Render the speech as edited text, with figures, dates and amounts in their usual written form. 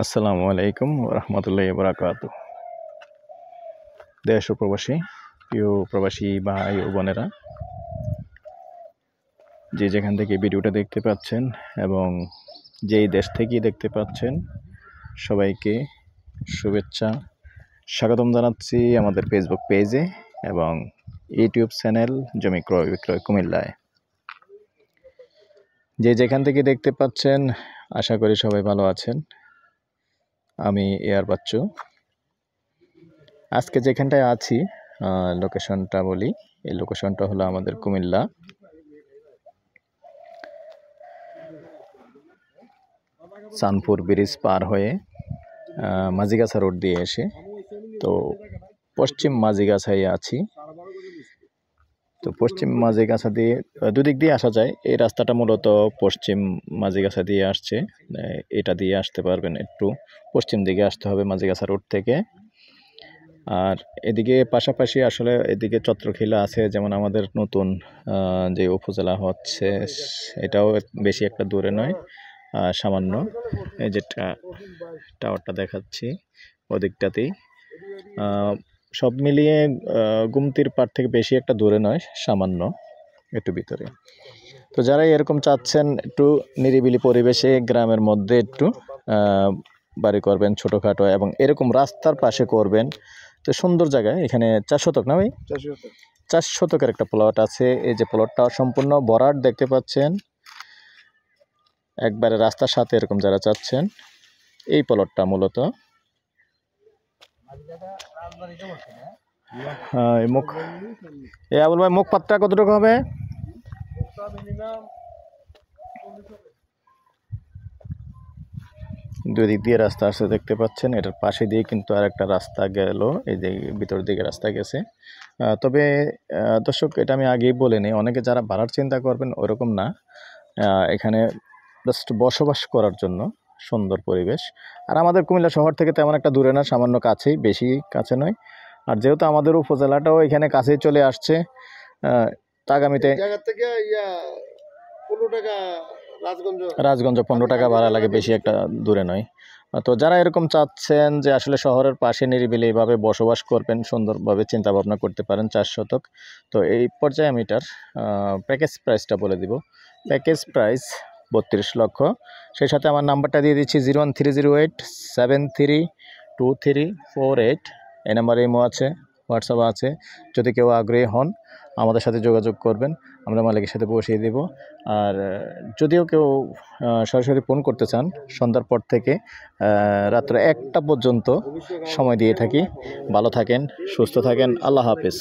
আসসালামু আলাইকুম রহমতুল্লাহি বারাকাতু। দেশ ও প্রবাসী প্রিয় প্রবাসী ভাই ও বোনেরা, যে যেখান থেকে ভিডিওটা দেখতে পাচ্ছেন এবং যেই দেশ থেকেই দেখতে পাচ্ছেন, সবাইকে শুভেচ্ছা স্বাগতম জানাচ্ছি আমাদের ফেসবুক পেজে এবং ইউটিউব চ্যানেল জমি ক্রয় বিক্রয় কুমিল্লায়। যে যেখান থেকে দেখতে পাচ্ছেন, আশা করি সবাই ভালো আছেন। আমি এয়ার বাচ্চু। আজকে যেখানটায় আছি, লোকেশনটা বলি। এই লোকেশনটা হলো আমাদের কুমিল্লা চাঁদপুর ব্রিজ পার হয়ে মাঝিগাছা রোড দিয়ে এসে তো পশ্চিম মাঝিগাছায় আছি। তো পশ্চিম মাঝিগাছা দিয়ে দুদিক দিয়ে আসা যায়। এই রাস্তাটা মূলত পশ্চিম মাঝিগাছা দিয়ে আসছে। এটা দিয়ে আসতে পারবেন, একটু পশ্চিম দিকে আসতে হবে মাঝিগাছা রোড থেকে। আর এদিকে পাশাপাশি আসলে এদিকে চত্রখিলা আছে, যেমন আমাদের নতুন যে উপজেলা হচ্ছে, এটাও বেশি একটা দূরে নয়, সামান্য। এই যে টাওয়ারটা দেখাচ্ছি ওদিকটাতেই। সব মিলিয়ে গুমতির পাড় থেকে বেশি একটা দূরে নয়, সামান্য একটু ভিতরে। তো যারা এরকম চাচ্ছেন একটু নিরিবিলি পরিবেশে গ্রামের মধ্যে একটু বাড়ি করবেন ছোটোখাটো, এবং এরকম রাস্তার পাশে করবেন, তো সুন্দর জায়গায়। এখানে 4 শতক না ভাই? 4 শতকের একটা প্লট আছে। এই যে প্লটটা সম্পূর্ণ ভরাট দেখতে পাচ্ছেন, একবারে রাস্তার সাথে। এরকম যারা চাচ্ছেন, এই প্লটটা মূলত আবুল ভাই, মুখ পাত্রা কতটুকু হবে? দুই দিক দিয়ে রাস্তা আসছে দেখতে পাচ্ছেন। এটার পাশে দিয়ে কিন্তু আর একটা রাস্তা গেল, এই যে ভিতর দিকে রাস্তা গেছে। তবে দর্শক, এটা আমি আগেই বলে নিই, অনেকে যারা ভাড়ার চিন্তা করবেন ওরকম না। এখানে জাস্ট বসবাস করার জন্য সুন্দর পরিবেশ। আর আমাদের কুমিল্লা শহর থেকে তেমন একটা দূরে না, সামান্য কাছেই, বেশি কাছে নয়। আর যেহেতু আমাদের উপজেলাটাও এখানে কাছেই চলে আসছে, আগামীতে রাজগঞ্জ 15 টাকা ভাড়া লাগে, বেশি একটা দূরে নয়। তো যারা এরকম চাচ্ছেন যে আসলে শহরের পাশে নিরিবিলি এইভাবে বসবাস করবেন, সুন্দরভাবে চিন্তা ভাবনা করতে পারেন, 4 শতক। তো এই পর্যায়ে আমি এটার প্যাকেজ প্রাইসটা বলে দিব। প্যাকেজ প্রাইস 32 লক্ষ। সেই সাথে আমার নাম্বারটা দিয়ে দিচ্ছি 01308732348। এই নাম্বারে ইমো আছে, হোয়াটসঅ্যাপ আছে। যদি কেউ আগ্রহী হন, আমাদের সাথে যোগাযোগ করবেন, আমরা মালিকের সাথে বসিয়ে দেব। আর যদিও কেউ সরাসরি ফোন করতে চান, সন্ধ্যার পর থেকে রাত্র 1টা পর্যন্ত সময় দিয়ে থাকি। ভালো থাকেন, সুস্থ থাকেন, আল্লাহ হাফেজ।